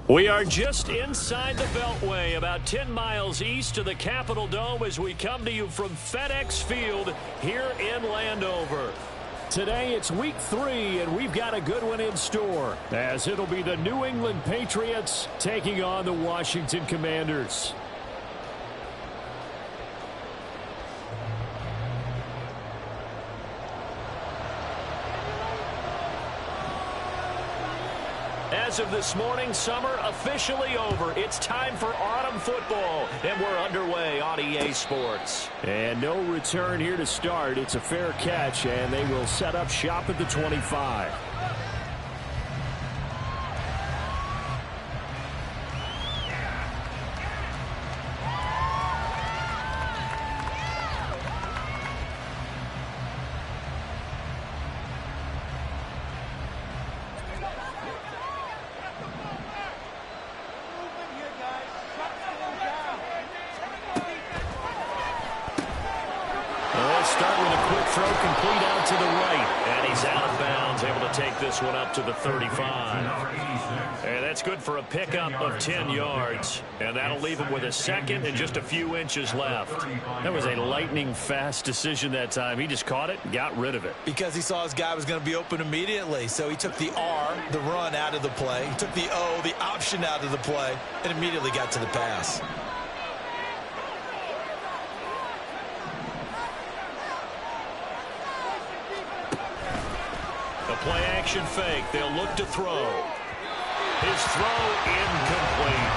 We are just inside the Beltway, about 10 miles east of the Capitol Dome as we come to you from FedEx Field here in Landover. Today it's week 3, and we've got a good one in store, as it'll be the New England Patriots taking on the Washington Commanders. As of this morning, summer officially over. It's time for autumn football, and we're underway on EA Sports. And no return here to start. It's a fair catch, and they will set up shop at the 25. Complete out to the right, and he's out of bounds, able to take this one up to the 35. And that's good for a pickup of 10 yards, and that'll leave him with a second and just a few inches left. That was a lightning-fast decision that time. He just caught it and got rid of it. Because he saw his guy was going to be open immediately, so he took the R, the run, out of the play. He took the O, the option, out of the play, and immediately got to the pass. Play action fake. They'll look to throw. His throw incomplete.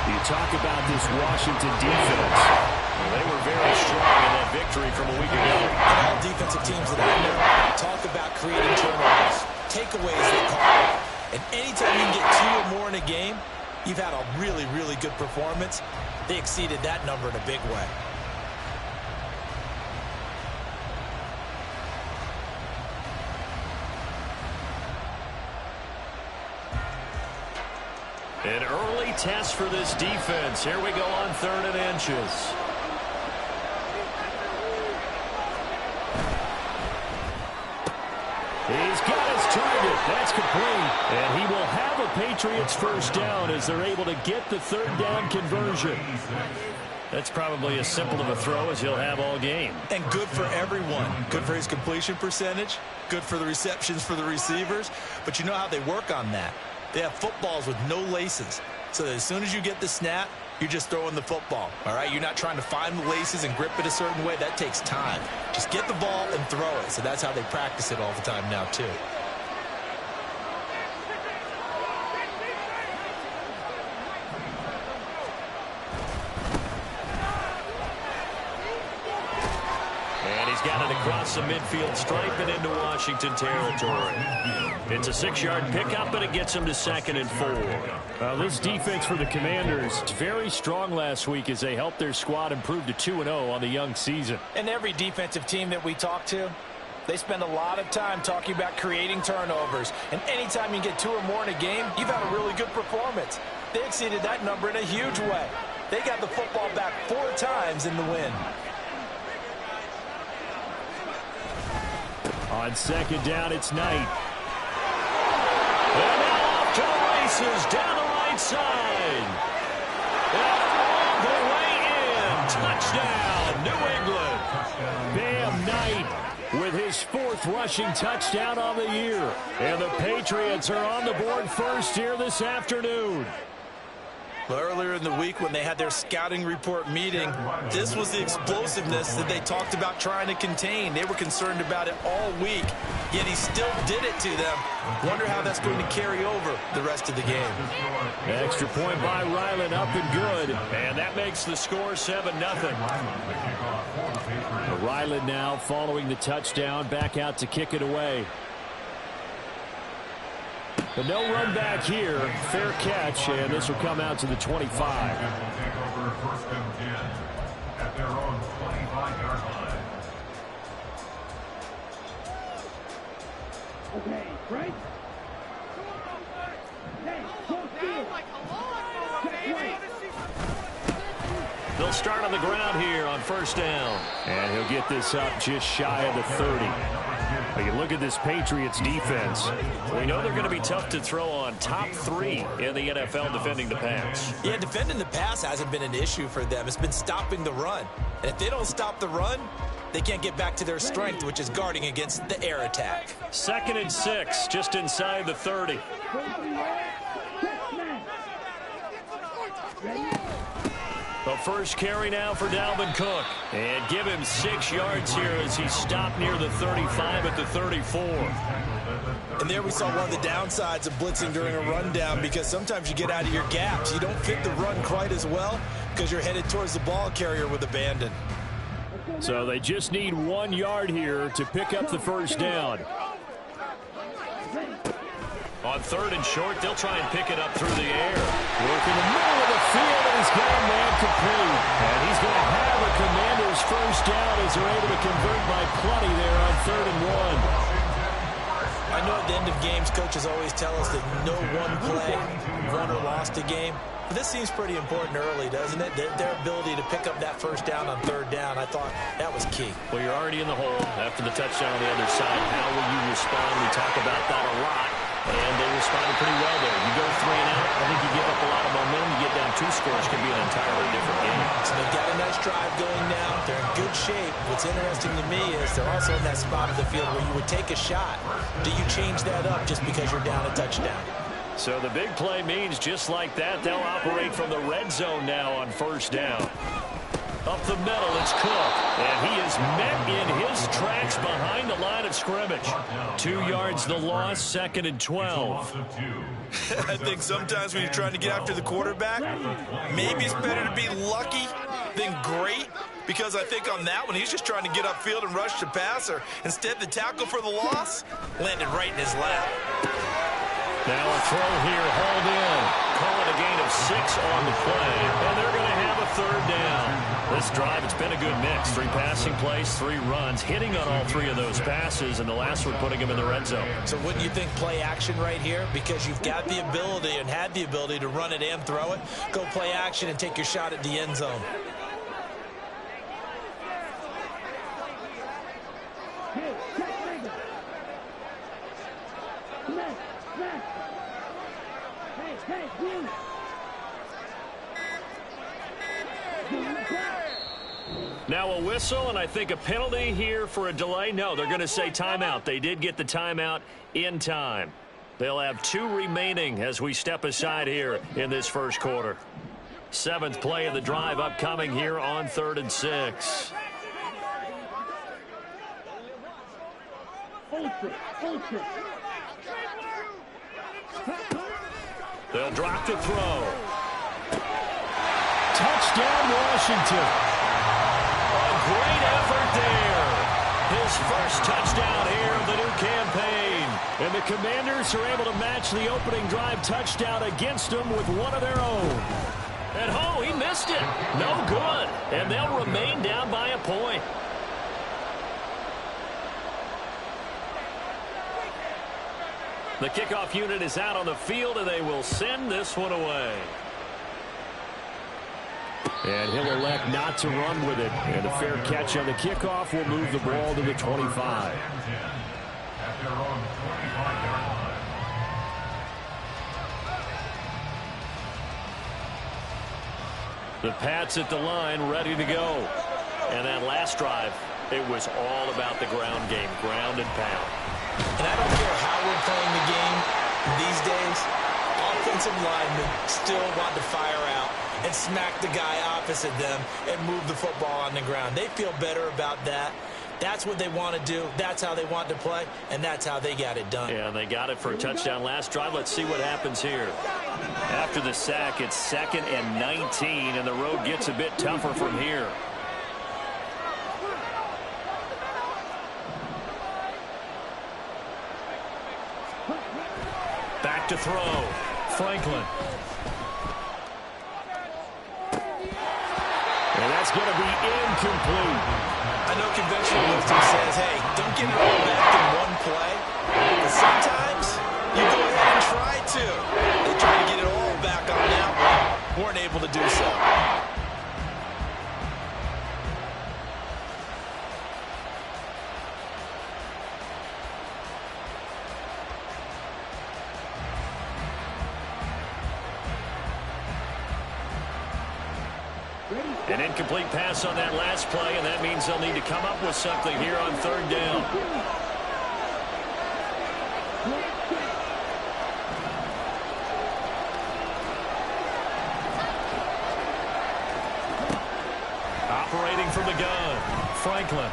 You talk about this Washington defense. Well, they were very strong in that victory from a week ago. And all defensive teams that I know talk about creating turnovers, takeaways they call it. And anytime you can get 2 or more in a game, you've had a really, really good performance. They exceeded that number in a big way. An early test for this defense. Here we go on 3rd and inches. He's got his target. That's complete. And he will have a Patriots first down as they're able to get the 3rd down conversion. That's probably as simple of a throw as he'll have all game. And good for everyone. Good for his completion percentage. Good for the receptions for the receivers. But you know how they work on that. They have footballs with no laces. So that as soon as you get the snap, you're just throwing the football. All right? You're not trying to find the laces and grip it a certain way. That takes time. Just get the ball and throw it. So that's how they practice it all the time now, too. Got it across the midfield stripe and into Washington territory. It's a 6-yard pickup, but it gets him to 2nd and 4. This defense for the Commanders is very strong last week as they helped their squad improve to 2-0 on the young season. And every defensive team that we talk to, they spend a lot of time talking about creating turnovers. And anytime you get 2 or more in a game, you've had a really good performance. They exceeded that number in a huge way. They got the football back 4 times in the win. On 2nd down, it's Knight. And now off to the races down the right side. And all the way in. Touchdown, New England. Bam Knight with his 4th rushing touchdown on the year. And the Patriots are on the board first here this afternoon. Well, earlier in the week when they had their scouting report meeting, this was the explosiveness that they talked about trying to contain. They were concerned about it all week, yet he still did it to them. Wonder how that's going to carry over the rest of the game. Extra point by Ryland, up and good. And that makes the score 7-0. Ryland now following the touchdown, back out to kick it away. But no run back here. Fair catch, and this will come out to the 25. Take over 1st and 10 at their own 25-yard line. Okay, right? They'll start on the ground here on 1st down. And he'll get this up just shy of the 30. You look at this Patriots defense. We know they're going to be tough to throw on. Top 3 in the NFL defending the pass. Yeah, defending the pass hasn't been an issue for them. It's been stopping the run. And if they don't stop the run, they can't get back to their strength, which is guarding against the air attack. 2nd and 6, just inside the 30. The first carry now for Dalvin Cook. And give him 6 yards here as he stopped near the 35 at the 34. And there we saw one of the downsides of blitzing during a rundown, because sometimes you get out of your gaps. You don't fit the run quite as well because you're headed towards the ball carrier with abandon. So they just need 1 yard here to pick up the first down. On 3rd and short, they'll try and pick it up through the air. Work in the middle of the field, and he's got a man complete. And he's going to have a Commander's first down as they're able to convert by plenty there on 3rd and 1. I know at the end of games, coaches always tell us that no one play won or lost a game. But this seems pretty important early, doesn't it? Their ability to pick up that first down on 3rd down, I thought that was key. Well, you're already in the hole after the touchdown on the other side. How will you respond? We talk about that a lot. And they responded pretty well there. You go 3 and out, I think you give up a lot of momentum. You get down 2 scores, could be an entirely different game. So they've got a nice drive going now. They're in good shape. What's interesting to me is they're also in that spot of the field where you would take a shot. Do you change that up just because you're down a touchdown? So the big play means just like that, they'll operate from the red zone now on 1st down. Up the middle, it's Cook. And he is met in his tracks behind the line of scrimmage. 2 yards the loss, 2nd and 12. I think sometimes when you're trying to get after the quarterback, maybe it's better to be lucky than great. Because I think on that one, he's just trying to get upfield and rush the passer. Instead, the tackle for the loss landed right in his lap. Now a throw here, hauled in. Call it a gain of 6 on the play. And they're going to have a 3rd down. This drive, it's been a good mix. 3 passing plays, 3 runs, hitting on all 3 of those passes, and the last one putting him in the red zone. So wouldn't you think play action right here? Because you've got the ability and had the ability to run it and throw it. Go play action and take your shot at the end zone. Now a whistle, and I think a penalty here for a delay. No, they're going to say timeout. They did get the timeout in time. They'll have 2 remaining as we step aside here in this first quarter. 7th play of the drive upcoming here on 3rd and 6. They'll drop to throw. Touchdown, Washington. Great effort there. His first touchdown here of the new campaign. And the Commanders are able to match the opening drive touchdown against them with one of their own. And oh, he missed it. No good. And they'll remain down by a point. The kickoff unit is out on the field, and they will send this one away. And he'll elect not to run with it. And a fair catch on the kickoff will move the ball to the 25. The Pats at the line, ready to go. And that last drive, it was all about the ground game, ground and pound. And I don't care how we're playing the game these days, offensive linemen still want to fire out and smack the guy opposite them and move the football on the ground. They feel better about that. That's what they want to do. That's how they want to play, and that's how they got it done. Yeah, they got it for a touchdown last drive. Let's see what happens here. After the sack, it's 2nd and 19, and the road gets a bit tougher from here. Back to throw. Franklin. And that's going to be incomplete. I know conventional wisdom says, hey, don't get it all back in one play. But sometimes you go ahead and try to. They try to get it all back on that one. Weren't able to do so. An incomplete pass on that last play, and that means they'll need to come up with something here on third down. Operating from the gun, Franklin.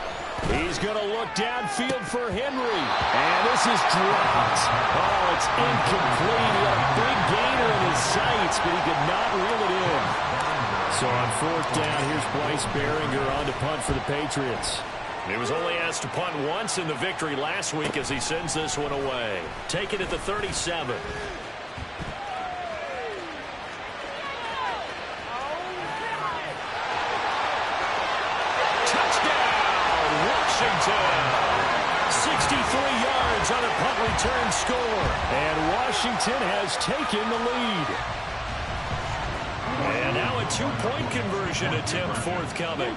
He's going to look downfield for Henry. And this is dropped. Oh, it's incomplete. He had a big gainer in his sights, but he could not reel it in. So on fourth down, here's Bryce Behringer on to punt for the Patriots. He was only asked to punt once in the victory last week as he sends this one away. Take it at the 37. Washington. 63 yards on a punt return score. And Washington has taken the lead. And now a two-point conversion attempt forthcoming.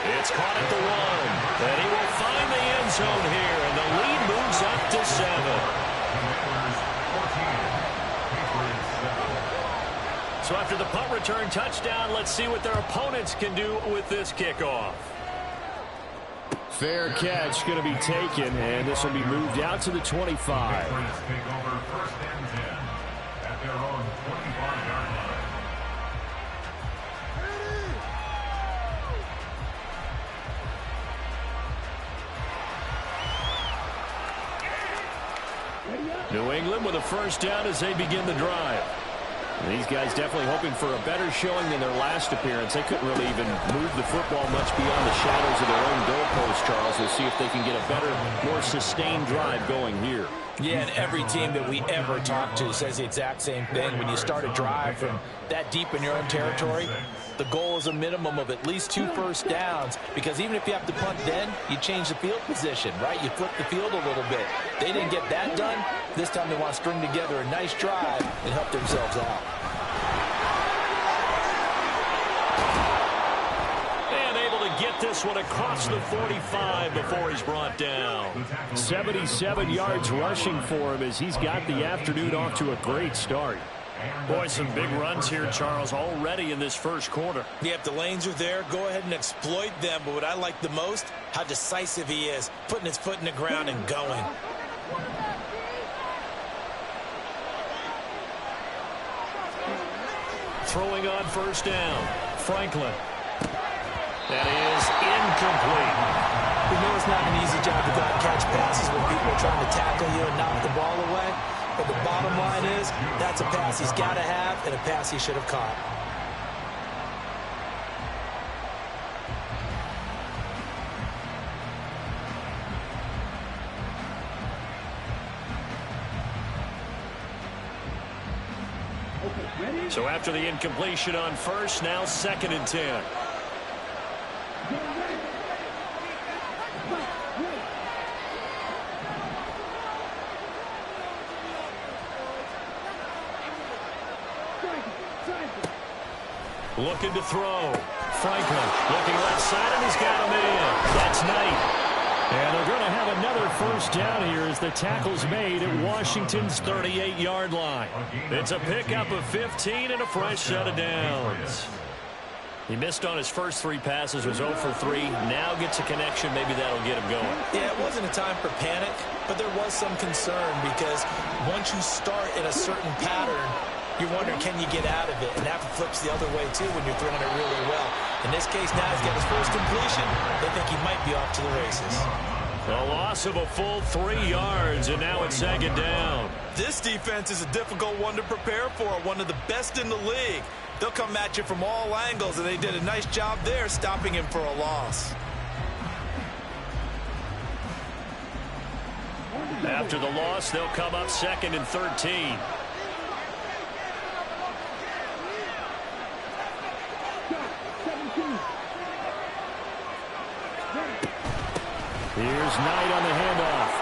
It's caught at the 1. And he will find the end zone here. And the lead moves up to 7. So after the punt return touchdown, let's see what their opponents can do with this kickoff. Fair catch going to be taken, and this will be moved out to the 25. Patriots take over first and 10 at their own 25-yard line. New England with a first down as they begin the drive. And these guys definitely hoping for a better showing than their last appearance. They couldn't really even move the football much beyond the shadows of their own goalpost, Charles. We'll see if they can get a better, more sustained drive going here. Yeah, and every team that we ever talk to says the exact same thing. When you start a drive from that deep in your own territory, the goal is a minimum of at least 2 first downs, because even if you have to punt then, you change the field position, right? You flip the field a little bit. They didn't get that done. This time they want to string together a nice drive and help themselves out. And able to get this one across the 45 before he's brought down. 77 yards rushing for him as he's got the afternoon off to a great start. Boy, some big runs here, Charles, already in this first quarter. Yeah, if the lanes are there, go ahead and exploit them. But what I like the most, how decisive he is, putting his foot in the ground and going. Throwing on first down, Franklin. That is incomplete. We know it's not an easy job to go out and catch passes when people are trying to tackle you and knock the ball away. But the bottom line is, that's a pass he's got to have and a pass he should have caught. So after the incompletion on first, now 2nd and 10. Looking to throw. Franklin looking left side, and he's got him in. That's Knight. And they're going to have another first down here as the tackle's made at Washington's 38-yard line. It's a pickup of 15 and a fresh set of downs. He missed on his first 3 passes, was 0 for 3. Now gets a connection. Maybe that'll get him going. Yeah, it wasn't a time for panic, but there was some concern because once you start in a certain pattern, you're wondering, can you get out of it? And that flips the other way, too, when you're throwing it really well. In this case, now he's got his first completion. They think he might be off to the races. A loss of a full 3 yards, and now it's 2nd down. This defense is a difficult one to prepare for, one of the best in the league. They'll come at you from all angles, and they did a nice job there stopping him for a loss. After the loss, they'll come up 2nd and 13. Here's Knight on the handoff.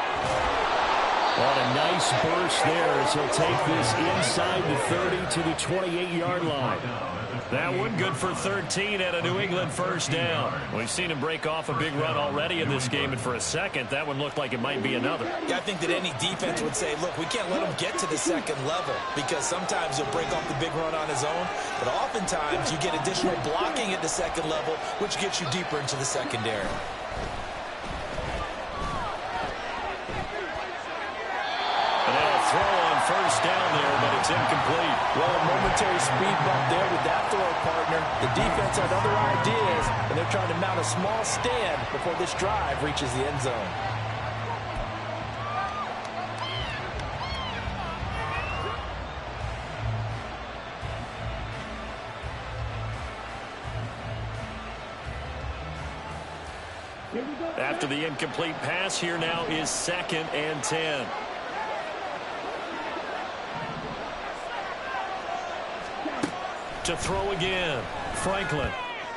On a nice burst there as he'll take this inside the 30 to the 28-yard line. That one good for 13 and a New England first down. We've seen him break off a big run already in this game, and for a second, that one looked like it might be another. Yeah, I think that any defense would say, look, we can't let him get to the second level because sometimes he'll break off the big run on his own, but oftentimes you get additional blocking at the second level, which gets you deeper into the secondary. Throw on first down there, but it's incomplete. Well, a momentary speed bump there with that throw partner. The defense had other ideas, and they're trying to mount a small stand before this drive reaches the end zone. After the incomplete pass, here now is 2nd and 10. To throw again, Franklin.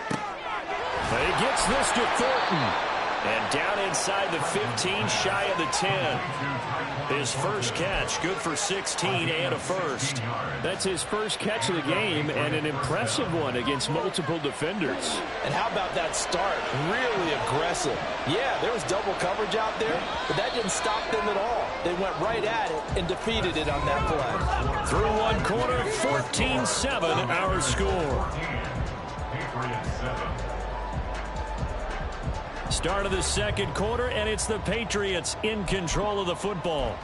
He gets this to Thornton. And down inside the 15, shy of the 10. His first catch, good for 16 and a first. That's his first catch of the game, and an impressive one against multiple defenders. And how about that start? Really aggressive. Yeah, there was double coverage out there, but that didn't stop them at all. They went right at it and defeated it on that play. Through one quarter, 14-7 our score. Start of the second quarter, and it's the Patriots in control of the football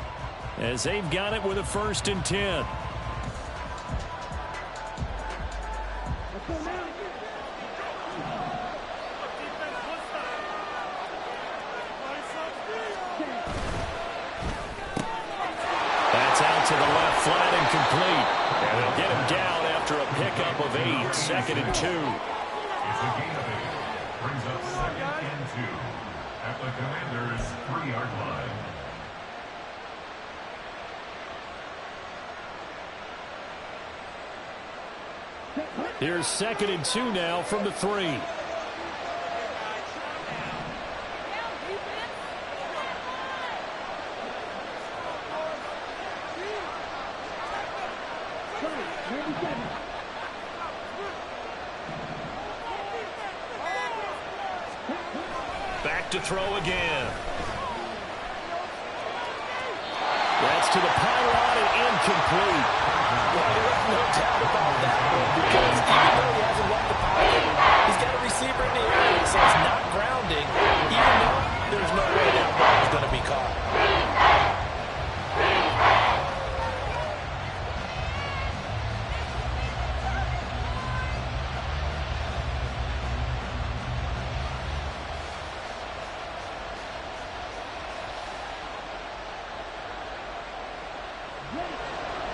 as they've got it with a 1st and 10. That's out to the left, flat and complete. And they'll get him down after a pickup of 8, 2nd and 2. It's a gain of 8. Brings up 2nd and 2 at the Commander's 3-yard line. Here's 2nd and 2 now from the 3. Back to throw again. That's to the pylon and incomplete. Well, there's no doubt about that one because even though he hasn't left the pocket, he's got a receiver in the area, so it's not grounding, even though there's no way that ball is going to be caught.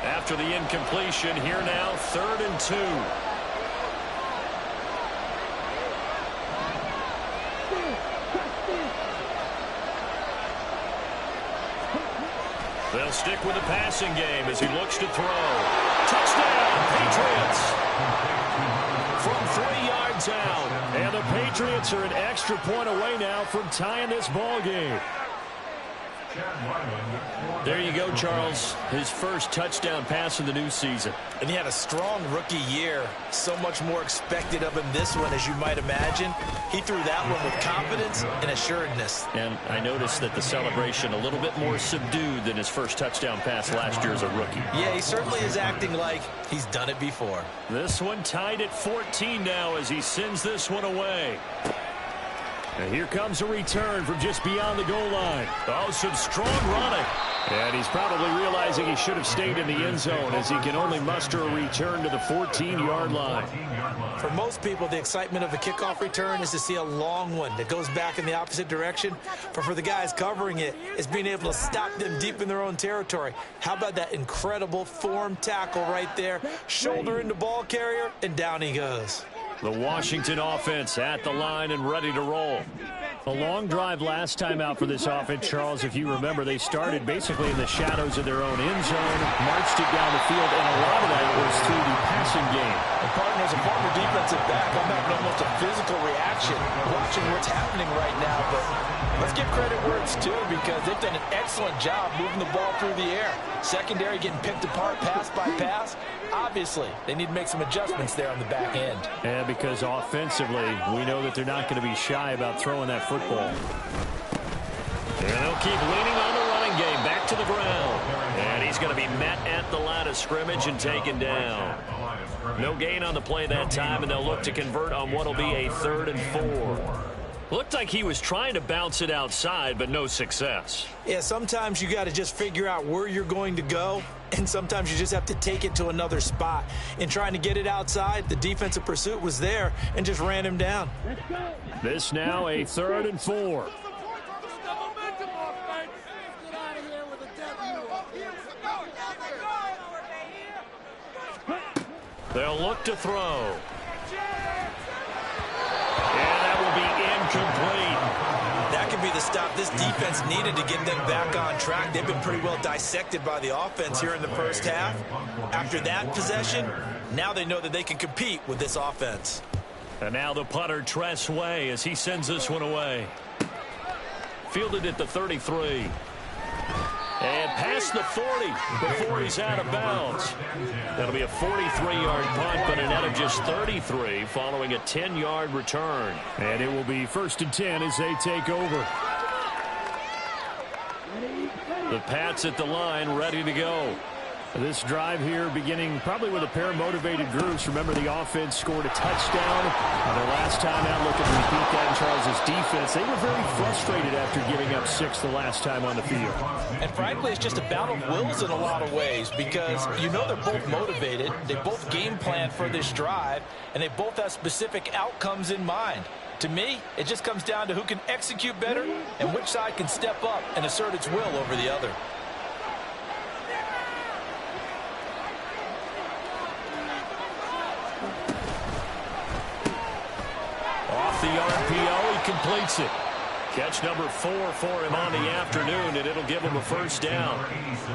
After the incompletion, here now, 3rd and 2. They'll stick with the passing game as he looks to throw. Touchdown, Patriots! From 3 yards out. And the Patriots are an extra point away now from tying this ball game. There you go, Charles. His first touchdown pass of the new season. And he had a strong rookie year. So much more expected of him this one, as you might imagine. He threw that one with confidence and assuredness. And I noticed that the celebration a little bit more subdued than his first touchdown pass last year as a rookie. Yeah, he certainly is acting like he's done it before. This one tied at 14 now as he sends this one away. And here comes a return from just beyond the goal line. Oh, some strong running. And he's probably realizing he should have stayed in the end zone as he can only muster a return to the 14-yard line. For most people, the excitement of a kickoff return is to see a long one that goes back in the opposite direction. But for the guys covering it, it's being able to stop them deep in their own territory. How about that incredible form tackle right there? Shoulder into ball carrier, and down he goes. The Washington offense at the line and ready to roll. A long drive last time out for this offense, Charles. If you remember, they started basically in the shadows of their own end zone, marched it down the field, and a lot of that was to the passing game. And partner, as a former defensive back, I'm having almost a physical reaction watching what's happening right now, but Let's give credit where it's due because they've done an excellent job moving the ball through the air. Secondary getting picked apart pass by pass. Obviously, they need to make some adjustments there on the back end. Yeah, because offensively, we know that they're not going to be shy about throwing that football. And they'll keep leaning on the running game. Back to the ground. And he's going to be met at the line of scrimmage and taken down. No gain on the play that time, and they'll look to convert on what will be a 3rd and 4. Looked like he was trying to bounce it outside, but no success. Yeah, sometimes you got to just figure out where you're going to go, and sometimes you just have to take it to another spot. In trying to get it outside, the defensive pursuit was there and just ran him down. This now a 3rd and 4. They'll look to throw. And that will be incomplete. That could be the stop this defense needed to get them back on track. They've been pretty well dissected by the offense here in the first half. After that possession, now they know that they can compete with this offense. And now the punter, Tress Way, as he sends this one away. Fielded at the 33. And past the 40 before he's out of bounds. That'll be a 43-yard punt, but a net of just 33 following a 10-yard return. And it will be 1st and 10 as they take over. The Pats at the line, ready to go. This drive here beginning probably with a pair of motivated groups. Remember, the offense scored a touchdown. Their last time out, looking to repeat that in Charles' defense. They were very frustrated after giving up 6 the last time on the field. And frankly, it's just a battle of wills in a lot of ways because you know they're both motivated. They both game plan for this drive, and they both have specific outcomes in mind. To me, it just comes down to who can execute better and which side can step up and assert its will over the other. Off the RPO, he completes it. Catch number 4 for him on the afternoon, and it'll give him a 1st down.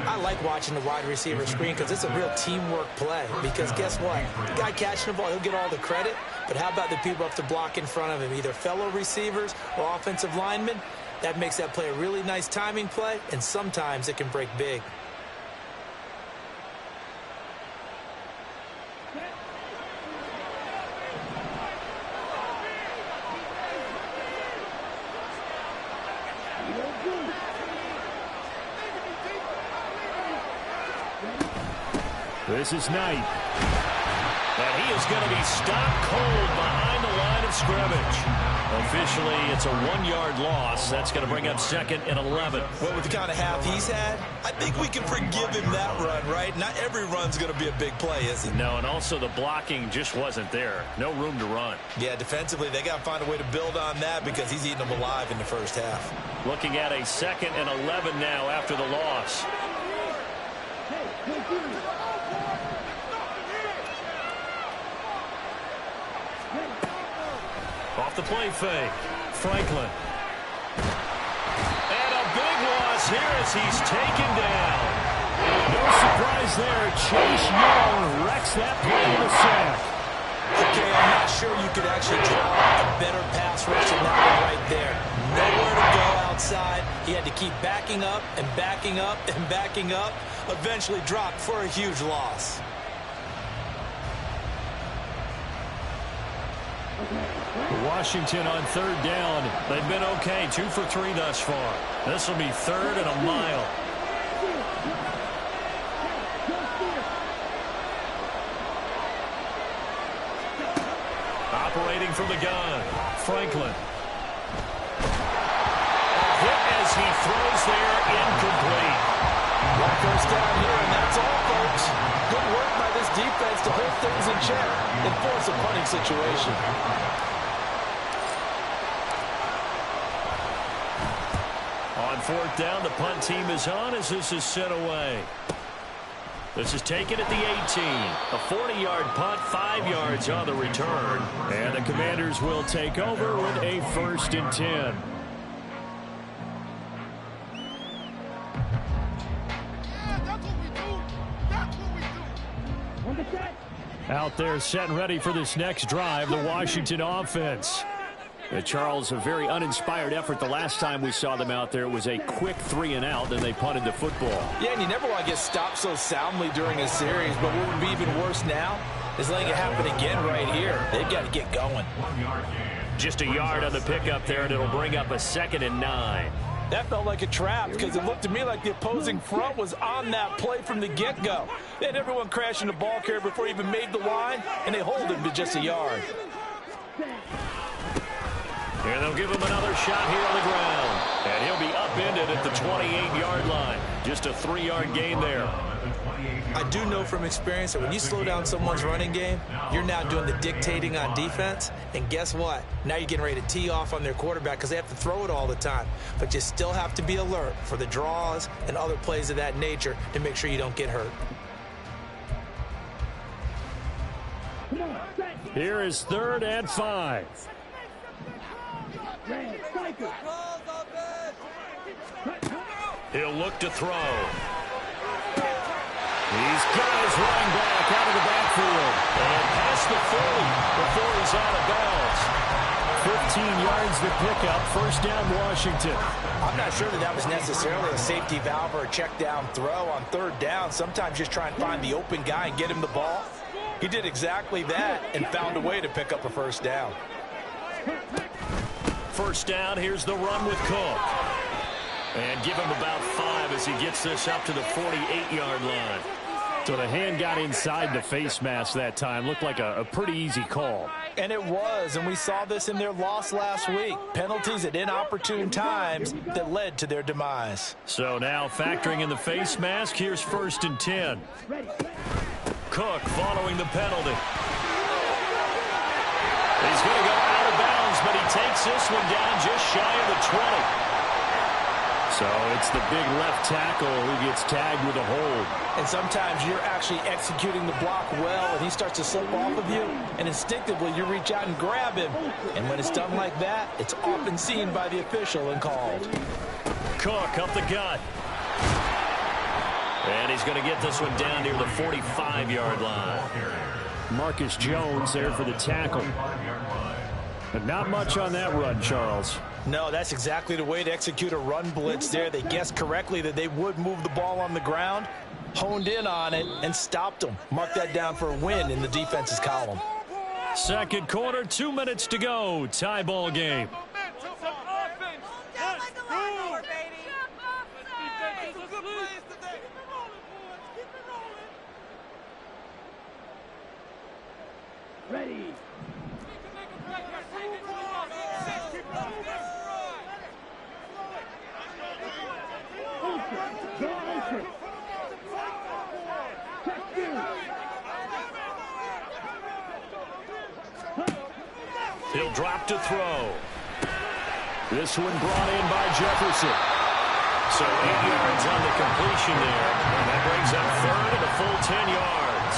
I like watching the wide receiver screen because it's a real teamwork play. Because guess what? The guy catching the ball, he'll get all the credit. But how about the people up to block in front of him, either fellow receivers or offensive linemen? That makes that play a really nice timing play, and sometimes it can break big. This is Knight. And he is going to be stopped cold behind the line of scrimmage. Officially, it's a 1-yard loss. That's going to bring up 2nd and 11. Well, with the kind of half he's had, I think we can forgive him that run, right? Not every run's going to be a big play, is it? No, and also the blocking just wasn't there. No room to run. Yeah, defensively, they got to find a way to build on that because he's eating them alive in the first half. Looking at a 2nd and 11 now after the loss. Off the play fake. Franklin. And a big loss here as he's taken down. No surprise there. Chase Young wrecks that play in the sack. Okay, I'm not sure you could actually draw a better pass rush than that one right there. Nowhere to go outside. He had to keep backing up and backing up and backing up. Eventually dropped for a huge loss. Washington on 3rd down. They've been okay. 2 for 3 thus far. This will be 3rd and a mile. Operating from the gun. Franklin. Hit as he throws there, incomplete. One 1st down here, and that's all, folks. Good work by this defense to hold things in check and force a punting situation. On 4th down, the punt team is on as this is sent away. This is taken at the 18. A 40-yard punt, 5 yards on the return. And the Commanders will take over with a 1st and 10. Out there set and ready for this next drive, the Washington offense. Charles, a very uninspired effort the last time we saw them out there. It was a quick 3-and-out, then they punted the football. Yeah, and you never want to get stopped so soundly during a series, but what would be even worse now is letting it happen again right here. They've got to get going. Just a yard on the pickup there, and it'll bring up a 2nd and 9. That felt like a trap because it looked to me like the opposing front was on that play from the get-go. They had everyone crashing the ball carrier before he even made the line, and they hold him to just a yard. And they'll give him another shot here on the ground. And he'll be upended at the 28-yard line. Just a 3-yard gain there. I do know from experience that when you slow down someone's running game, you're now doing the dictating on defense. And guess what? Now you're getting ready to tee off on their quarterback because they have to throw it all the time. But you still have to be alert for the draws and other plays of that nature to make sure you don't get hurt. Here is 3rd and 5. He'll look to throw. He's got his running back out of the backfield. And past the 40 before he's out of bounds. 15 yards to pick up. 1st down, Washington. I'm not sure that was necessarily a safety valve or a check down throw on 3rd down. Sometimes just try and find the open guy and get him the ball. He did exactly that and found a way to pick up a 1st down. 1st down, here's the run with Cook. And give him about 5 as he gets this up to the 48-yard line. So the hand got inside the face mask that time. Looked like a pretty easy call. And it was, and we saw this in their loss last week. Penalties at inopportune times that led to their demise. So now factoring in the face mask, here's 1st and 10. Cook following the penalty. He's going to go out of bounds, but he takes this one down just shy of the 20. So it's the big left tackle who gets tagged with a hold. And sometimes you're actually executing the block well, and he starts to slip off of you, and instinctively you reach out and grab him. And when it's done like that, it's often seen by the official and called. Cook up the gut. And he's going to get this one down near the 45-yard line. Marcus Jones there for the tackle. But not much on that run, Charles. No, that's exactly the way to execute a run blitz there. They guessed correctly that they would move the ball on the ground, honed in on it, and stopped them. Mark that down for a win in the defense's column. 2nd quarter, 2 minutes to go. Tie ball game. Ready. He'll drop to throw. This one brought in by Jefferson. So 8 yards on the completion there. And that brings up 3rd and a full 10 yards.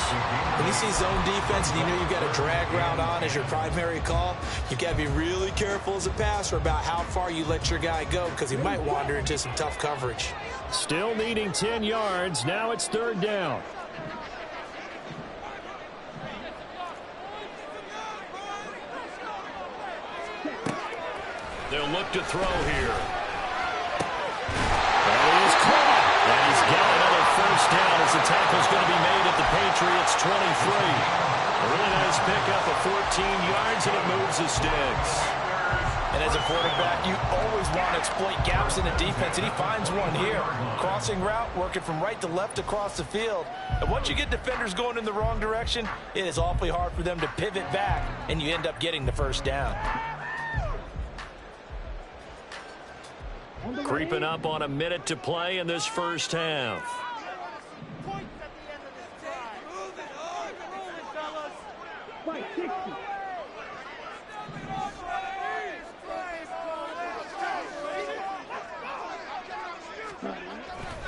When you see zone defense and you know you've got a drag route on as your primary call, you've got to be really careful as a passer about how far you let your guy go because he might wander into some tough coverage. Still needing 10 yards. Now it's 3rd down. They'll look to throw here. That is caught. And he's got another 1st down as the tackle's going to be made at the Patriots 23. A really nice pickup of 14 yards, and it moves the sticks. And as a quarterback, you always want to exploit gaps in the defense, and he finds one here. Crossing route, working from right to left across the field. And once you get defenders going in the wrong direction, it is awfully hard for them to pivot back, and you end up getting the 1st down. Creeping up on a minute to play in this 1st half.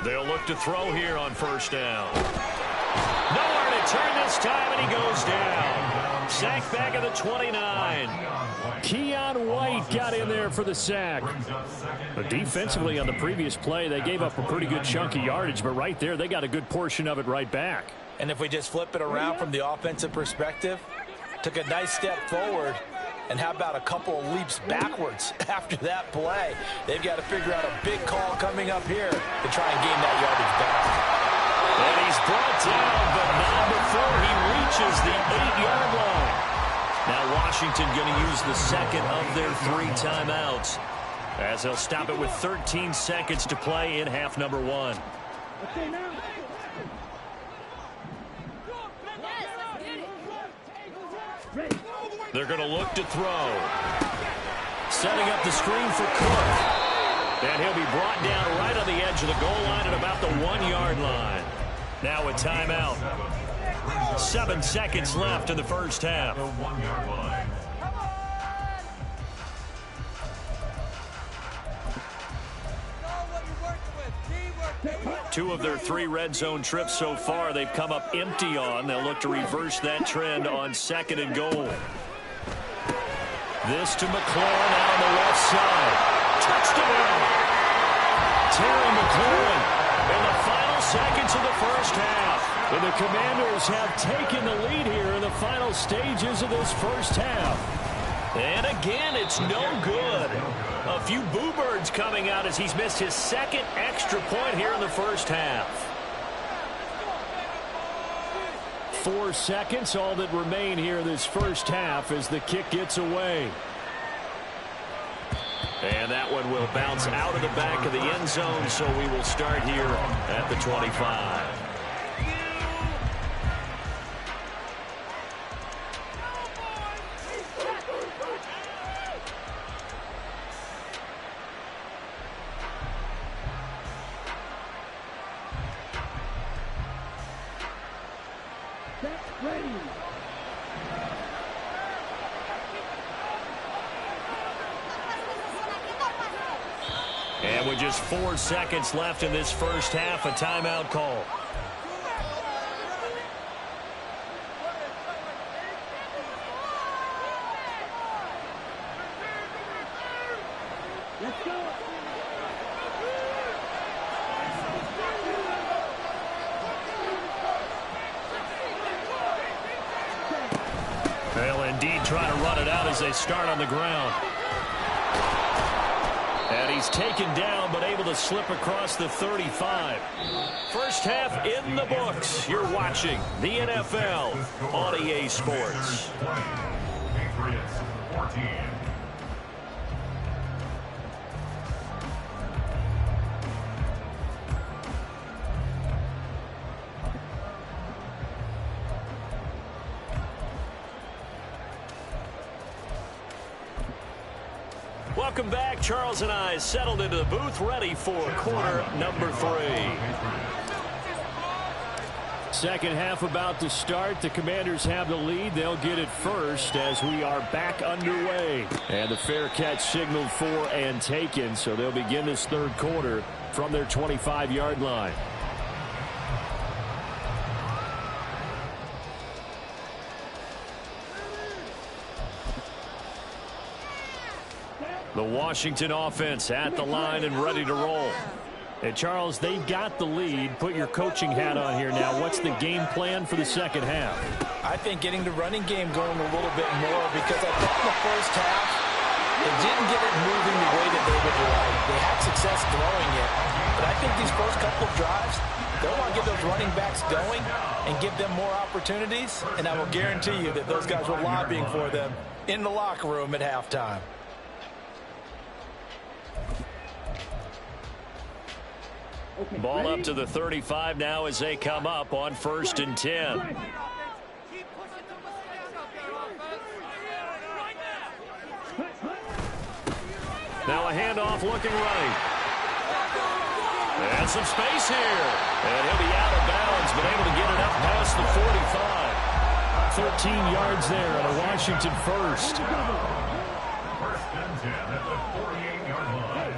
They'll look to throw here on 1st down. Nowhere to turn this time, and he goes down. Sack back at the 29. Keon White got in there for the sack. But defensively on the previous play, they gave up a pretty good chunk of yardage, but right there, they got a good portion of it right back. And if we just flip it around from the offensive perspective, took a nice step forward And how about a couple of leaps backwards after that play? They've got to figure out a big call coming up here to try and gain that yardage back. And he's brought down, but not before he reaches the 8-yard line. Now Washington going to use the second of their 3 timeouts, as they'll stop it with 13 seconds to play in half number 1. They're going to look to throw. Setting up the screen for Cook. And he'll be brought down right on the edge of the goal line at about the 1-yard line. Now a timeout. 7 seconds left in the first half. 1-yard line. Two of their 3 red zone trips so far they've come up empty on. They'll look to reverse that trend on 2nd and goal. This to McLaurin out on the left side. Touchdown! Terry McLaurin in the final seconds of the first half. And the Commanders have taken the lead here in the final stages of this first half. And again, it's no good. A few boo birds coming out as he's missed his 2nd extra point here in the first half. 4 seconds, all that remain here in this first half as the kick gets away. And that one will bounce out of the back of the end zone, so we will start here at the 25. And with just 4 seconds left in this first half, a timeout call. Let's go. They'll indeed try to run it out as they start on the ground. And he's taken down, but able to slip across the 35. First half in the books. You're watching the NFL on EA Sports. Patriots 14. Welcome back. Charles and I settled into the booth, ready for quarter number 3. Second half about to start. The Commanders have the lead. They'll get it first as we are back underway. And the fair catch signaled for and taken, so they'll begin this third quarter from their 25-yard line. The Washington offense at the line and ready to roll. And Charles, they've got the lead. Put your coaching hat on here now. What's the game plan for the second half? I think getting the running game going a little bit more, because I think in the first half, they didn't get it moving the way that they would like. They had success throwing it. But I think these first couple of drives, they'll want to get those running backs going and give them more opportunities. And I will guarantee you that those guys were lobbying for them in the locker room at halftime. Ball up to the 35 now as they come up on 1st and 10. Now a handoff looking right. And some space here. And he'll be out of bounds, but able to get it up past the 45. 13 yards there on a Washington first. 1st and 10 at the 48-yard line.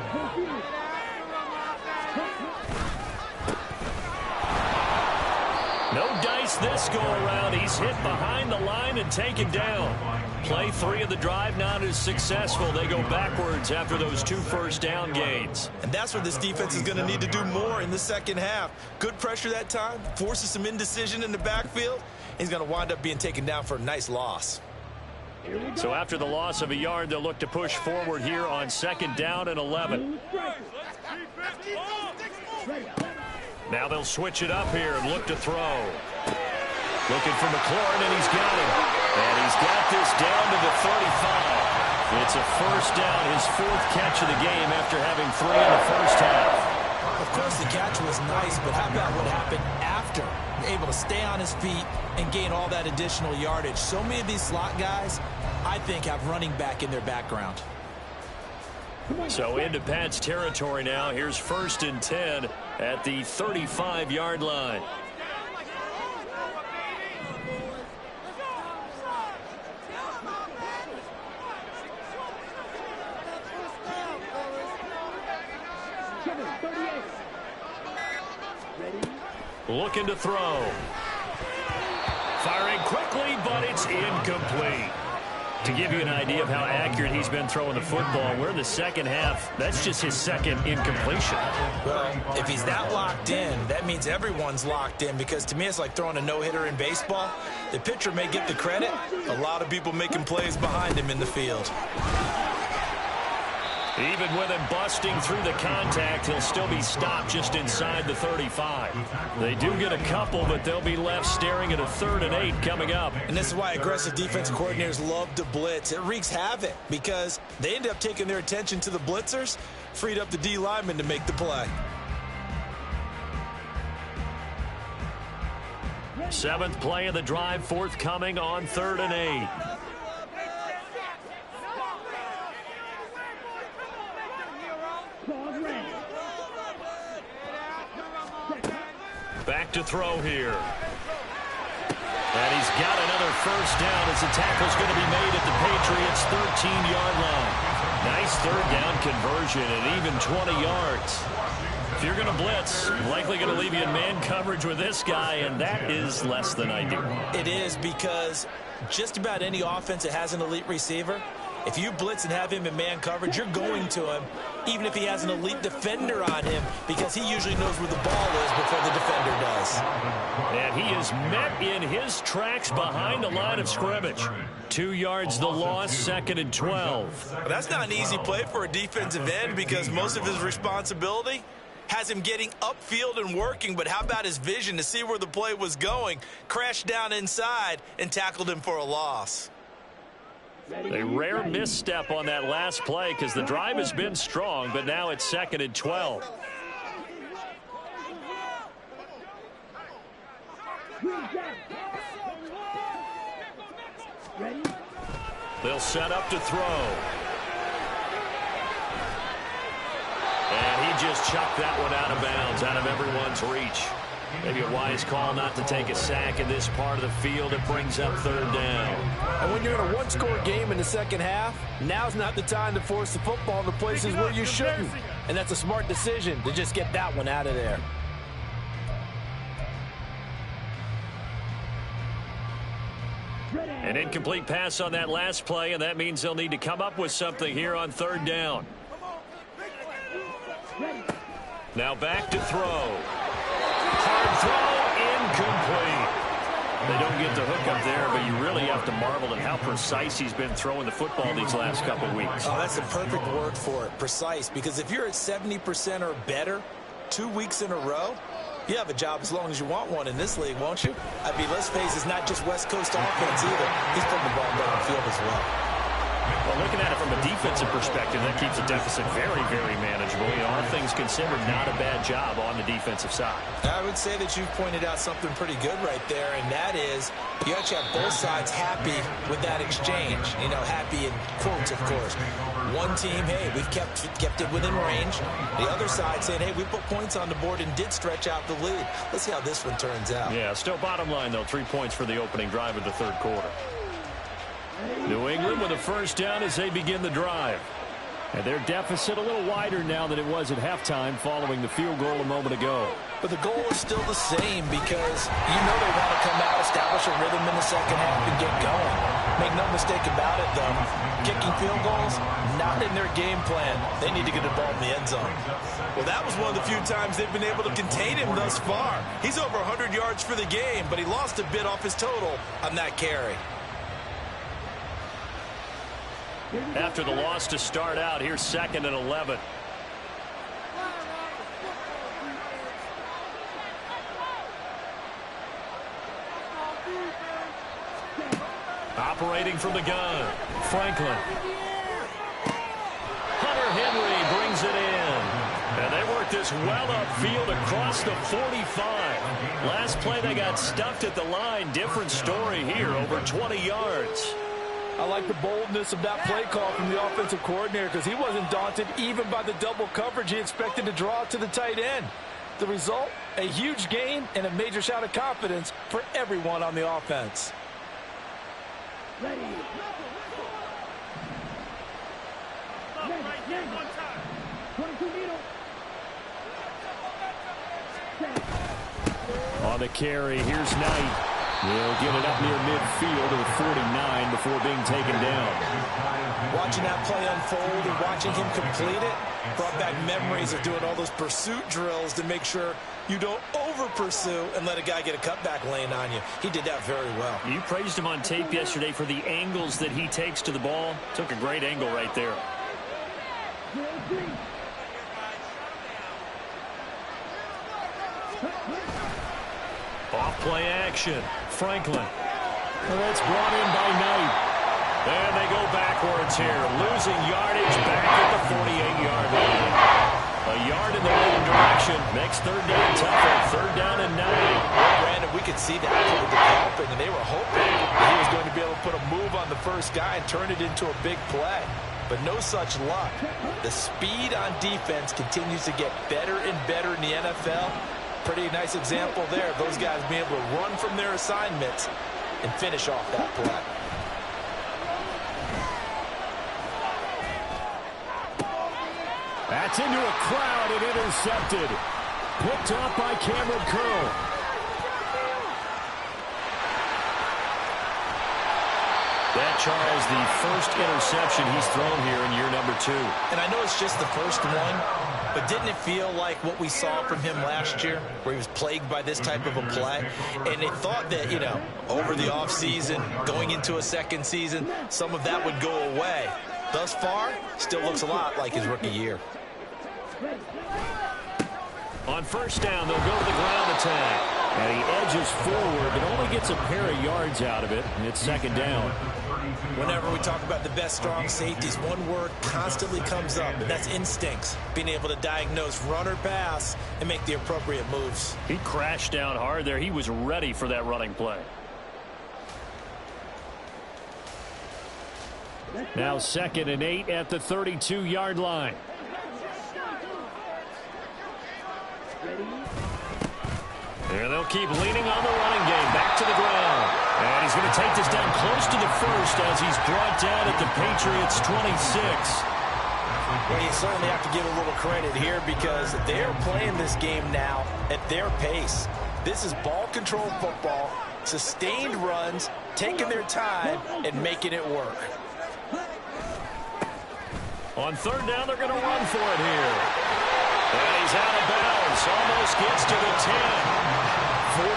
No dice this go around. He's hit behind the line and taken down. Play 3 of the drive not as successful. They go backwards after those 2 first down gains. And that's where this defense is going to need to do more in the second half. Good pressure that time, forces some indecision in the backfield. He's going to wind up being taken down for a nice loss. So after the loss of a yard, they'll look to push forward here on 2nd down and 11. Now they'll switch it up here and look to throw. Looking for McLaurin, and he's got him. And he's got this down to the 35. It's a first down, his 4th catch of the game after having 3 in the first half. Of course, the catch was nice, but how about what happened after? Able to stay on his feet and gain all that additional yardage. So many of these slot guys, I think, have running back in their background. So into Pat's territory now. Here's 1st and 10 at the 35-yard line. Looking to throw. Firing quickly, but it's incomplete. To give you an idea of how accurate he's been throwing the football, we're in the second half. That's just his 2nd incompletion. Well, if he's that locked in, that means everyone's locked in, because to me it's like throwing a no-hitter in baseball. The pitcher may get the credit. A lot of people making plays behind him in the field. Even with him busting through the contact, he'll still be stopped just inside the 35. They do get a couple, but they'll be left staring at a 3rd and 8 coming up. And this is why aggressive defensive coordinators love to blitz. It wreaks havoc because they end up taking their attention to the blitzers, freed up the D lineman to make the play. 7th play of the drive, forthcoming on 3rd and 8. Back to throw here. And he's got another first down as the tackle's going to be made at the Patriots' 13-yard line. Nice 3rd down conversion and even 20 yards. If you're going to blitz, likely going to leave you in man coverage with this guy, and that is less than ideal. It is, because just about any offense that has an elite receiver, if you blitz and have him in man coverage, you're going to him, even if he has an elite defender on him, because he usually knows where the ball is before the defender does. And he is met in his tracks behind the line of scrimmage. 2 yards the loss, 2nd and 12. That's not an easy play for a defensive end, because most of his responsibility has him getting upfield and working, but how about his vision to see where the play was going, crashed down inside, and tackled him for a loss. A rare misstep on that last play because the drive has been strong, but now it's 2nd and 12. They'll set up to throw. And he just chucked that one out of bounds, out of everyone's reach. Maybe a wise call not to take a sack in this part of the field. It brings up 3rd down. And when you're in a one-score game in the second half, now's not the time to force the football in the places where you shouldn't. And that's a smart decision to just get that one out of there. An incomplete pass on that last play, and that means they'll need to come up with something here on 3rd down. Now back to throw. Hard throw, incomplete. They don't get the hook up there, but you really have to marvel at how precise he's been throwing the football these last couple of weeks. Oh, that's the perfect word for it, precise, because if you're at 70% or better 2 weeks in a row, you have a job as long as you want one in this league, won't you? I mean, let's face it, it's not just West Coast offense either. He's putting the ball downfield as well. Well, looking at it from a defensive perspective, that keeps the deficit very, very manageable. You know, all things considered, not a bad job on the defensive side. I would say that you've pointed out something pretty good right there, and that is you actually have both sides happy with that exchange. You know, happy in quotes, of course. One team, hey, we've kept it within range. The other side saying, hey, we put points on the board and did stretch out the lead. Let's see how this one turns out. Yeah, still bottom line, though, 3 points for the opening drive of the 3rd quarter. New England with a first down as they begin the drive. And their deficit a little wider now than it was at halftime following the field goal a moment ago. But the goal is still the same because you know they want to come out, establish a rhythm in the second half, and get going. Make no mistake about it, though. Kicking field goals, not in their game plan. They need to get the ball in the end zone. Well, that was one of the few times they've been able to contain him thus far. He's over 100 yards for the game, but he lost a bit off his total on that carry. After the loss to start out, here's 2nd and 11. Operating from the gun, Franklin. Hunter Henry brings it in. And they work this well upfield across the 45. Last play they got stuffed at the line. Different story here, over 20 yards. I like the boldness of that play call from the offensive coordinator because he wasn't daunted even by the double coverage he expected to draw to the tight end. The result, a huge gain and a major shot of confidence for everyone on the offense. Ready. Next. 22 needle. On the carry, here's Knight. He'll get it up near midfield to the 49 before being taken down. Watching that play unfold and watching him complete it brought back memories of doing all those pursuit drills to make sure you don't over-pursue and let a guy get a cutback lane on you. He did that very well. You praised him on tape yesterday for the angles that he takes to the ball. Took a great angle right there. Off play action. Franklin. Well, that's brought in by Knight. And they go backwards here. Losing yardage back at the 48-yard line. A yard in the wrong direction. Makes third down tougher. Third down and 9. Brandon, we could see that play developing, and they were hoping that he was going to be able to put a move on the first guy and turn it into a big play. But no such luck. The speed on defense continues to get better and better in the NFL. Pretty nice example there of those guys being able to run from their assignments and finish off that play. That's into a crowd and intercepted. Picked off by Cameron Curl. That, Charles, the first interception he's thrown here in year number 2. And I know it's just the first one, but didn't it feel like what we saw from him last year, where he was plagued by this type of a play? And they thought that, you know, over the offseason, going into a second season, some of that would go away. Thus far, still looks a lot like his rookie year. On first down, they'll go to the ground attack. And he edges forward, but only gets a pair of yards out of it, and it's second down. Whenever we talk about the best strong safeties, one word constantly comes up, and that's instincts. Being able to diagnose run or pass and make the appropriate moves. He crashed down hard there. He was ready for that running play. Now 2nd and 8 at the 32-yard line. And they'll keep leaning on the running game. Back to the ground. And he's going to take this down close to the first as he's brought down at the Patriots 26. Well, you certainly have to give a little credit here because they're playing this game now at their pace. This is ball control football, sustained runs, taking their time, and making it work. On third down, they're going to run for it here. And he's out of bounds. Almost gets to the 10. 49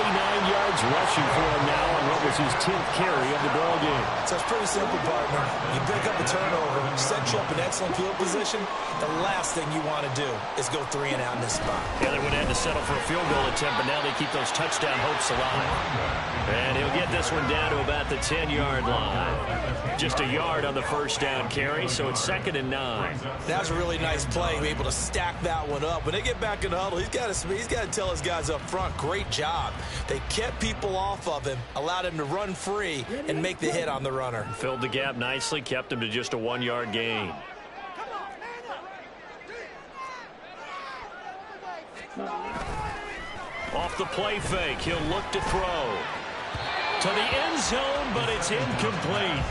yards rushing for him now on what was his 10th carry of the ball game. So it's pretty simple, partner. You pick up a turnover, set you up in excellent field position. The last thing you want to do is go 3 and out in this spot. Yeah, they would have had to settle for a field goal attempt, but now they keep those touchdown hopes alive. And he'll get this one down to about the 10-yard line. Just a yard on the first down carry, so it's 2nd and 9. That was a really nice play, able to stack that one up. When they get back in the huddle, he's got to tell his guys up front, great job. They kept people off of him, allowed him to run free and make the hit on the runner. Filled the gap nicely, kept him to just a 1-yard gain. Off the play fake, he'll look to throw. To the end zone, but it's incomplete.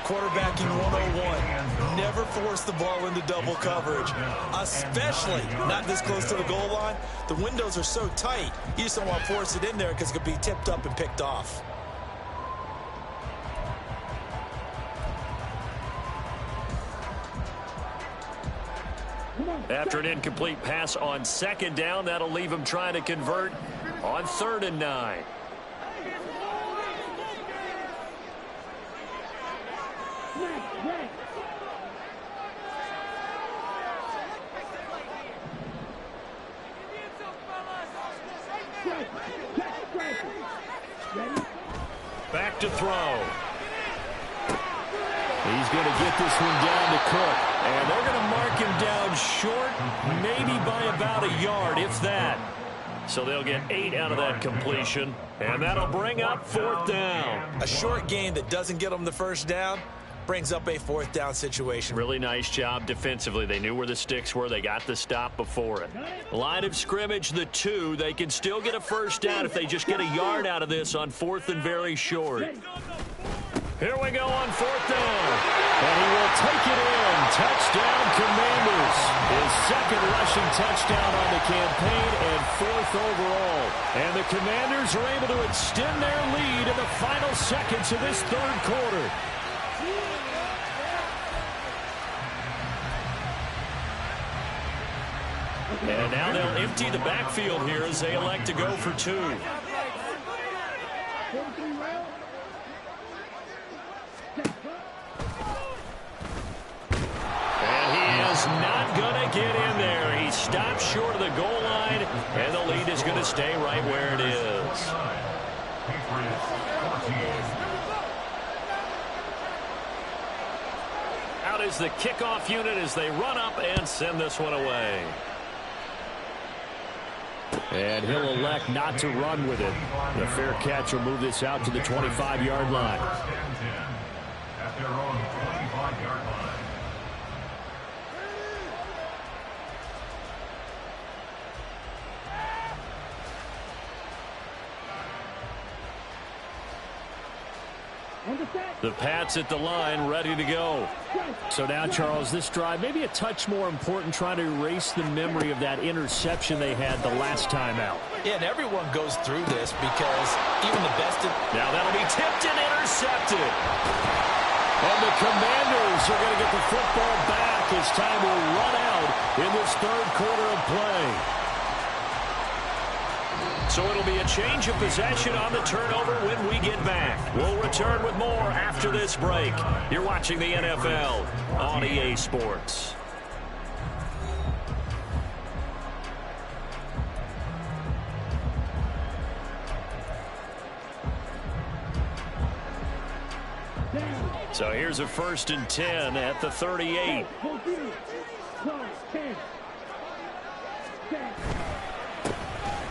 Quarterbacking 101. Never force the ball into double coverage, especially not this close to the goal line. The windows are so tight, you just don't want to force it in there because it could be tipped up and picked off. After an incomplete pass on 2nd down, that'll leave him trying to convert on 3rd and 9. Back to throw. He's going to get this one down to Cook. And they're going to mark him down short, maybe by about a yard, if that. So they'll get 8 out of that completion. And that'll bring up 4th down. A short game that doesn't get them the first down brings up a 4th down situation. Really nice job defensively. They knew where the sticks were. They got the stop before it. Line of scrimmage, the 2. They can still get a first down if they just get a yard out of this on 4th and very short. Here we go on 4th down. And he will take it in. Touchdown, Commanders. His 2nd rushing touchdown on the campaign and 4th overall. And the Commanders are able to extend their lead in the final seconds of this 3rd quarter. And now they'll empty the backfield here as they elect to go for 2. Not going to get in there. He stopped short of the goal line, and the lead is going to stay right where it is. Out is the kickoff unit as they run up and send this one away. And he'll elect not to run with it. The fair catch will move this out to the 25-yard line. At their own 25-yard line. The Pats at the line, ready to go. So now, Charles, this drive maybe a touch more important, trying to erase the memory of that interception they had the last time out. Yeah, and everyone goes through this because even the best... Now that'll be tipped and intercepted. And the Commanders are going to get the football back as time will run out in this 3rd quarter of play. So it'll be a change of possession on the turnover when we get back. We'll return with more after this break. You're watching the NFL on EA Sports. So here's a 1st and 10 at the 38.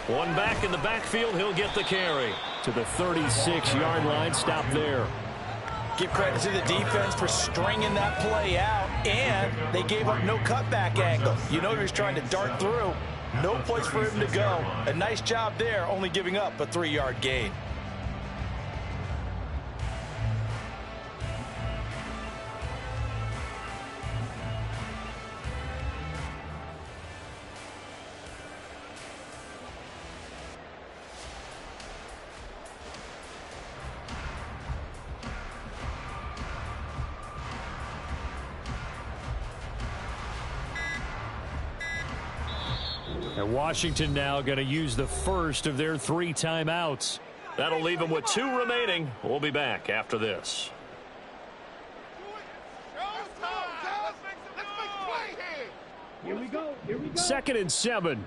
One back in the backfield, he'll get the carry. To the 36-yard line, stop there. Give credit to the defense for stringing that play out, and they gave up no cutback angle. You know he was trying to dart through. No place for him to go. A nice job there, only giving up a 3-yard gain. And Washington now going to use the first of their 3 timeouts. That'll leave them with 2 remaining. We'll be back after this. Here we go. 2nd and 7.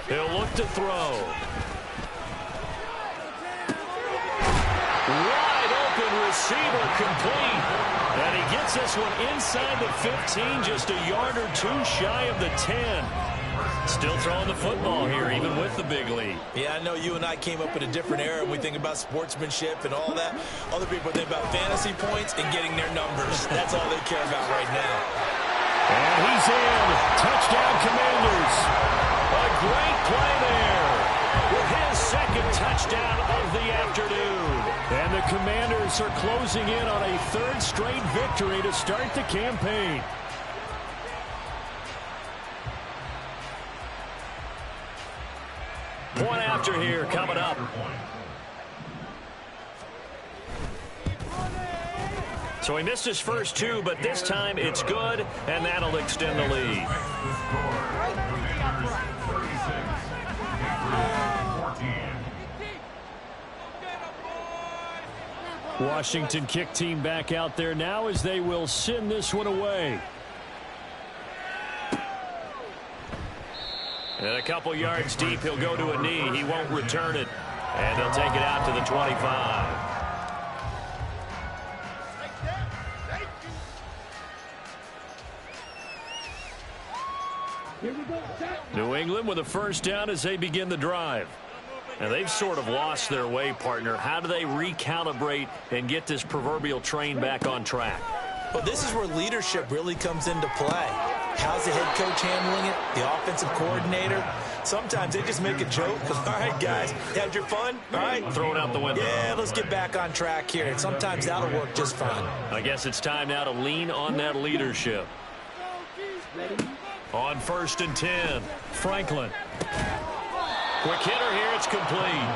He'll look to throw. Wide open receiver complete. And he gets this one inside the 15, just a yard or 2 shy of the 10. Still throwing the football here, even with the big lead. Yeah, I know you and I came up in a different era, and we think about sportsmanship and all that. Other people think about fantasy points and getting their numbers. That's all they care about right now. And he's in. Touchdown, Commanders. A great play there with his 2nd touchdown of the afternoon. And the Commanders are closing in on a 3rd straight victory to start the campaign. Point after here coming up. So he missed his first 2, but this time it's good, and that'll extend the lead. Washington kick team back out there now as they will send this one away. And a couple yards deep, he'll go to a knee. He won't return it. And they'll take it out to the 25. New England with a first down as they begin the drive. And they've sort of lost their way, partner. How do they recalibrate and get this proverbial train back on track? Well, this is where leadership really comes into play. How's the head coach handling it? The offensive coordinator? Sometimes they just make a joke. All right, guys, had your fun? All right. Throw it out the window. Yeah, let's get back on track here. And sometimes that'll work just fine. I guess it's time now to lean on that leadership. On 1st and 10, Franklin. Quick hitter here, it's complete.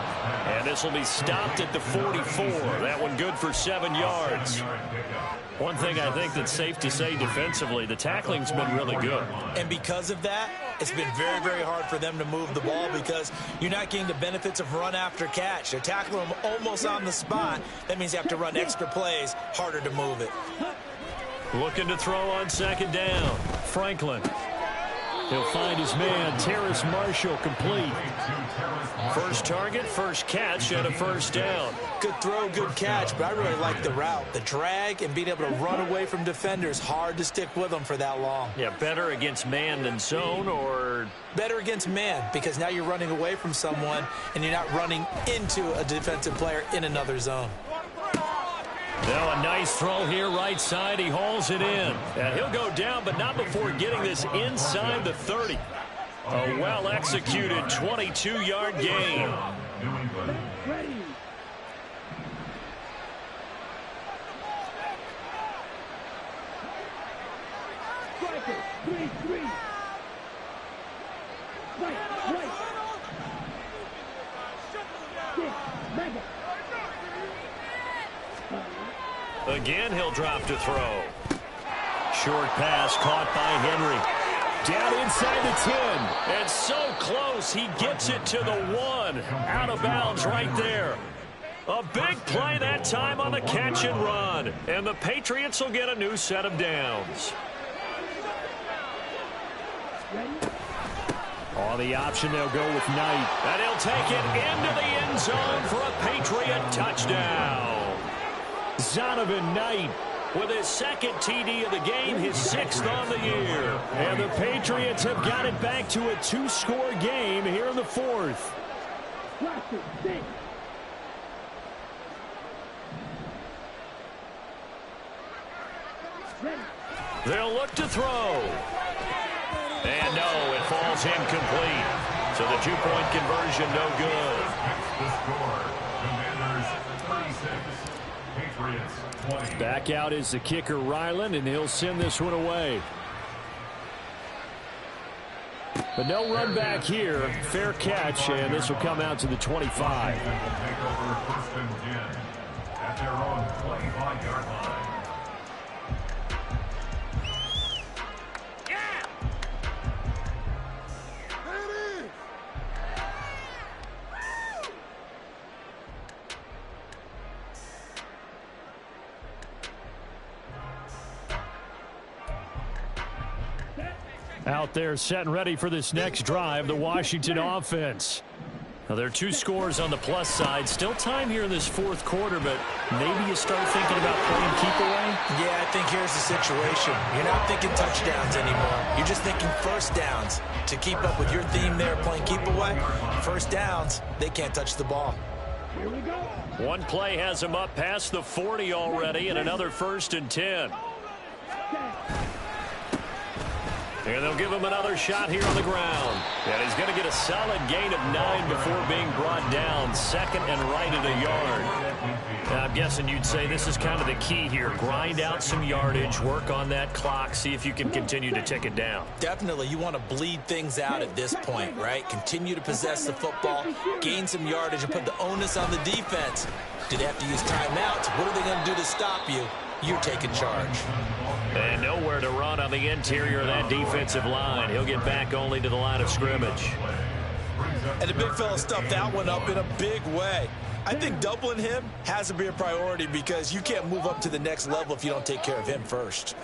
And this will be stopped at the 44. That one good for 7 yards. One thing I think that's safe to say defensively, the tackling's been really good. And because of that, it's been very, very hard for them to move the ball because you're not getting the benefits of run after catch. They're tackling them almost on the spot. That means you have to run extra plays, harder to move it. Looking to throw on 2nd down. Franklin. He'll find his man, Terrace Marshall, complete. First target, first catch, and a first down. Good throw, good catch, but I really like the route. The drag and being able to run away from defenders, hard to stick with them for that long. Yeah, better against man than zone, or? Better against man, because now you're running away from someone, and you're not running into a defensive player in another zone. Now a nice throw here, right side. He hauls it in. And he'll go down, but not before getting this inside the 30. A well-executed 22-yard gain. Again, he'll drop to throw. Short pass caught by Henry. Down inside the 10. And so close, he gets it to the 1. Out of bounds right there. A big play that time on the catch and run. And the Patriots will get a new set of downs. On the option, they'll go with Knight. And he'll take it into the end zone for a Patriot touchdown. Zonovan Knight with his 2nd TD of the game, his 6th on the year. And the Patriots have got it back to a 2-score game here in the 4th. They'll look to throw. And no, it falls incomplete. So the 2-point conversion no good. The score, Commanders 36. Patriots 20. Back out is the kicker, Ryland, and he'll send this one away. But no run back here. Fair catch, and this will come out to the 25. Take over 1st and 10 at their own 25-yard line. Out there set and ready for this next drive, the Washington offense. Now, there are 2 scores on the plus side. Still time here in this 4th quarter, but maybe you start thinking about playing keep away? Yeah, I think here's the situation. You're not thinking touchdowns anymore. You're just thinking first downs. To keep up with your theme there, playing keep away, first downs, they can't touch the ball. Here we go. One play has him up past the 40 already, and another 1st and 10. And they'll give him another shot here on the ground. And he's going to get a solid gain of 9 before being brought down. 2nd and right at a yard. Now, I'm guessing you'd say this is kind of the key here. Grind out some yardage, work on that clock, see if you can continue to tick it down. Definitely, you want to bleed things out at this point, right? Continue to possess the football, gain some yardage, and put the onus on the defense. Do they have to use timeouts? What are they going to do to stop you? You're taking charge. And nowhere to run on the interior of that defensive line. He'll get back only to the line of scrimmage. And the big fella stuffed that one up in a big way. I think doubling him has to be a priority because you can't move up to the next level if you don't take care of him first.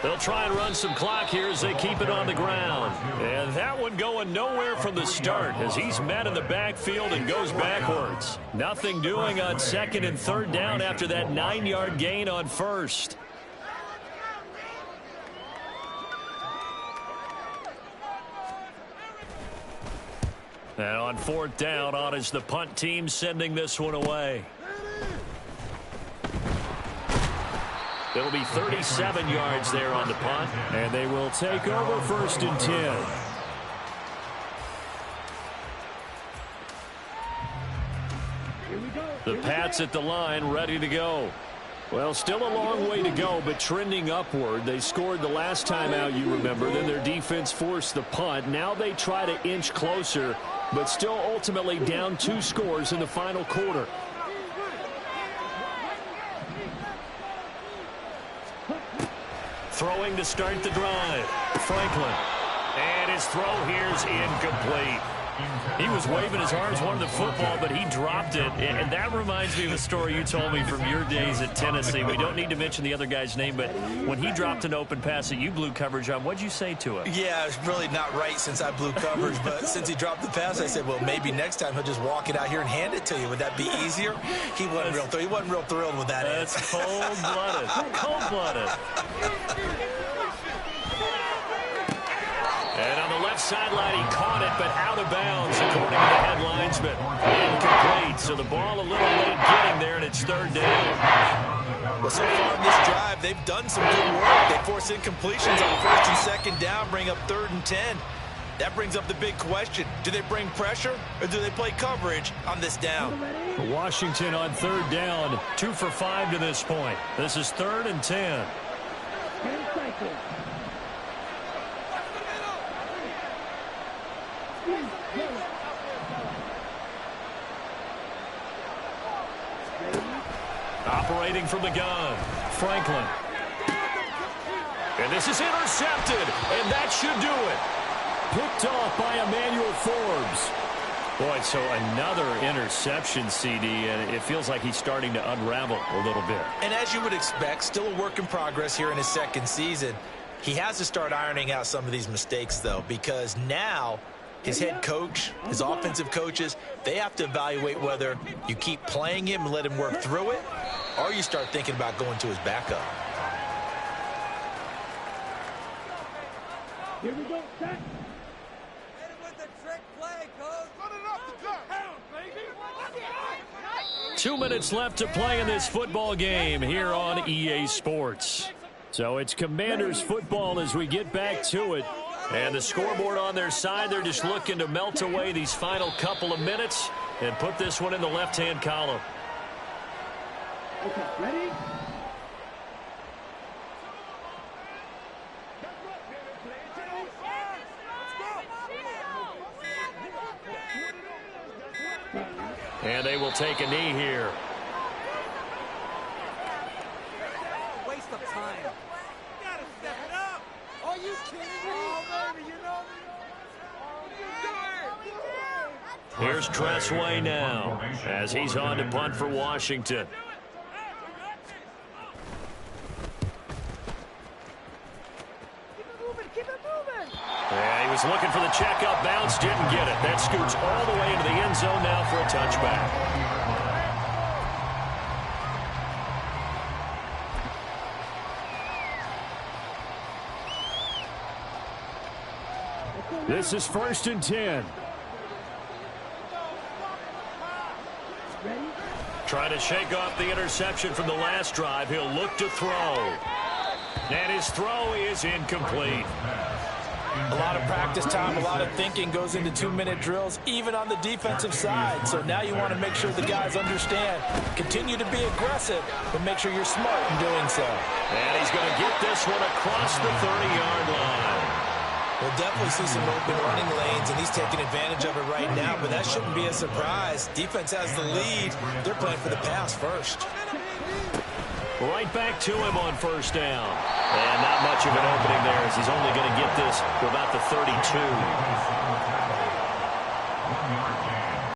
They'll try and run some clock here as they keep it on the ground. And that one going nowhere from the start as he's met in the backfield and goes backwards. Nothing doing on 2nd and 3rd down after that 9-yard gain on 1st. And on 4th down, on is the punt team sending this one away. It'll be 37 yards there on the punt, and they will take over 1st and 10. The Pats at the line, ready to go. Well, still a long way to go, but trending upward. They scored the last time out, you remember. Then their defense forced the punt. Now they try to inch closer, but still ultimately down 2 scores in the final quarter. Throwing to start the drive. Franklin. And his throw here is incomplete. He was waving his arms, wanted the football, but he dropped it. And that reminds me of a story you told me from your days at Tennessee. We don't need to mention the other guy's name, but when he dropped an open pass that you blew coverage on, what'd you say to him? Yeah, it's really not right since I blew coverage, but since he dropped the pass, I said, well, maybe next time he'll just walk it out here and hand it to you. Would that be easier? He wasn't real thrilled with that. That's cold-blooded. Cold-blooded. And on the left sideline, he caught it, but out of bounds, according to the head linesman. Incomplete, so the ball a little late getting there, and it's 3rd down. Well, so far in this drive, they've done some good work. They force incompletions on 1st and 2nd down, bring up 3rd and 10. That brings up the big question. Do they bring pressure, or do they play coverage on this down? Washington on 3rd down, 2 for 5 to this point. This is 3rd and 10. Operating from the gun, Franklin. And this is intercepted, and that should do it. Picked off by Emmanuel Forbes. Boy, so another interception, CD, and it feels like he's starting to unravel a little bit. And as you would expect, still a work in progress here in his 2nd season. He has to start ironing out some of these mistakes, though, because now his head coach, his offensive coaches, they have to evaluate whether you keep playing him and let him work through it, or you start thinking about going to his backup. Here we go, set. Hit him with the trick play, coach. Run it up the gut. Hell, baby. 2 minutes left to play in this football game here on EA Sports. So it's Commanders football as we get back to it. And the scoreboard on their side, they're just looking to melt away these final couple of minutes and put this one in the left-hand column. Okay, ready? And they will take a knee here. Waste of time. You gotta step it up. Are you kidding me? Oh, baby, you know me. Here's Tressway now as he's on to punt for Washington. Yeah, he was looking for the checkup bounce, didn't get it. That scoots all the way into the end zone now for a touchback. This is 1st and 10. Trying to shake off the interception from the last drive. He'll look to throw. And his throw is incomplete. A lot of practice time, a lot of thinking goes into 2-minute drills, even on the defensive side. So now you want to make sure the guys understand. Continue to be aggressive, but make sure you're smart in doing so. And he's going to get this one across the 30-yard line. We'll definitely see some open running lanes, and he's taking advantage of it right now, but that shouldn't be a surprise. Defense has the lead. They're playing for the pass first. Right back to him on 1st down. And not much of an opening there as he's only going to get this to about the 32.